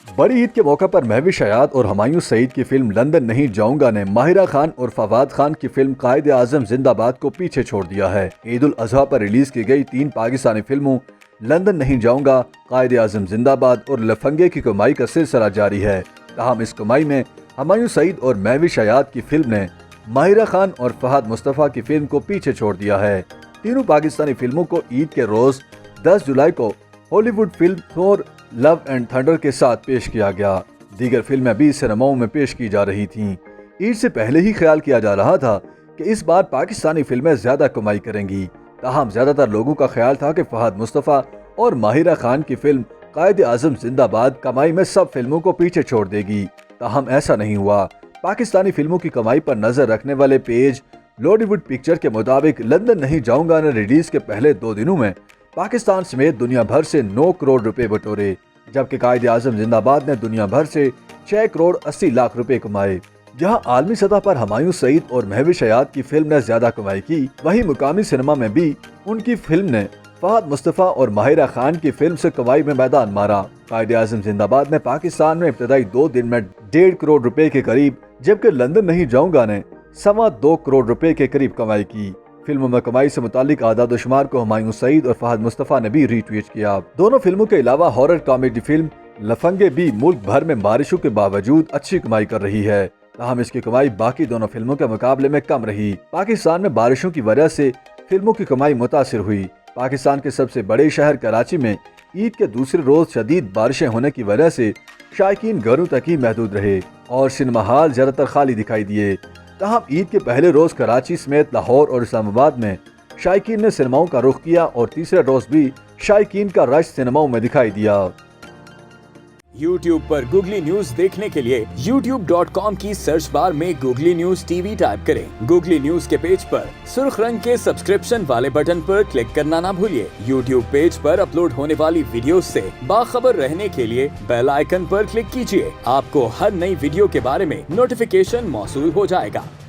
बड़ी ईद के मौके पर महविश हयात और हुमायूं सईद की फिल्म लंदन नहीं जाऊंगा ने माहिरा खान और फवाद खान की फिल्म कायदे आजम जिंदाबाद को पीछे छोड़ दिया है। ईद उल अजहा पर रिलीज की गई 3 पाकिस्तानी फिल्मों लंदन नहीं जाऊंगा, कायदे आजम जिंदाबाद और लफंगे की कमाई का सिलसिला जारी है। ताहम इस कमाई में हुमायूं सईद और महविश हयात की फिल्म ने माहिरा खान और फहद मुस्तफ़ा की फिल्म को पीछे छोड़ दिया है। तीनों पाकिस्तानी फिल्मों को ईद के रोज 10 जुलाई को Hollywood film Thor love and thunder के साथ पेश किया गया। दीगर फिल्में भी सिनेमाओं में पेश की जा रही थीं। ईद से पहले ही ख्याल किया जा रहा था कि इस बार पाकिस्तानी फिल्में ज्यादा कमाई करेंगी। ताहम ज्यादातर लोगों का ख्याल था कि फहद मुस्तफ़ा और माहिरा खान की फिल्म कायदे आजम जिंदाबाद कमाई में सब फिल्मों को पीछे छोड़ देगी। ताहम ऐसा नहीं हुआ। पाकिस्तानी फिल्मों की कमाई पर नजर रखने वाले पेज लॉलीवुड पिक्चर के मुताबिक लंदन नहीं जाऊंगा ने रिलीज के पहले 2 दिनों में पाकिस्तान समेत दुनिया भर से 9 करोड़ रुपए बटोरे, जबकि कायदे आजम जिंदाबाद ने दुनिया भर से 6 करोड़ 80 लाख रुपए कमाए। जहां आलमी सतह पर हुमायूं सईद और महविश हयात की फिल्म ने ज्यादा कमाई की, वहीं मुकामी सिनेमा में भी उनकी फिल्म ने फहद मुस्तफ़ा और माहिरा खान की फिल्म से कमाई में मैदान मारा। कायदे आजम जिंदाबाद ने पाकिस्तान में इब्तदाई 2 दिन में 1.5 करोड़ रुपए के करीब, जबकि लंदन नहीं जाऊंगा ने 2.25 करोड़ रुपए के करीब कमाई की। फिल्मों में कमाई से मुतालिक आदाद व शुमार को हुमायूं सईद और फहद मुस्तफ़ा ने भी रीट्वीट किया। दोनों फिल्मों के अलावा हॉरर कॉमेडी फिल्म लफंगे भी मुल्क भर में बारिशों के बावजूद अच्छी कमाई कर रही है। ताहम इसकी कमाई बाकी दोनों फिल्मों के मुकाबले में कम रही। पाकिस्तान में बारिशों की वजह से फिल्मों की कमाई मुतासिर हुई। पाकिस्तान के सबसे बड़े शहर कराची में ईद के दूसरे रोज शदीद बारिशें होने की वजह से शायकीन घरों तक ही महदूद रहे और सिनेमा हॉल ज्यादातर खाली दिखाई दिए। ताहम ईद के पहले रोज कराची समेत लाहौर और इस्लामाबाद में शायकीन ने सिनेमाओं का रुख किया और तीसरे रोज भी शायकीन का रश सिनेमाओं में दिखाई दिया। YouTube पर गूगली न्यूज देखने के लिए youtube.com की सर्च बार में गूगली न्यूज टीवी टाइप करें। गूगली न्यूज के पेज पर सुर्ख रंग के सब्सक्रिप्शन वाले बटन पर क्लिक करना ना भूलिए। YouTube पेज पर अपलोड होने वाली वीडियोस से बाखबर रहने के लिए बेल आइकन पर क्लिक कीजिए। आपको हर नई वीडियो के बारे में नोटिफिकेशन मौसूल हो जाएगा।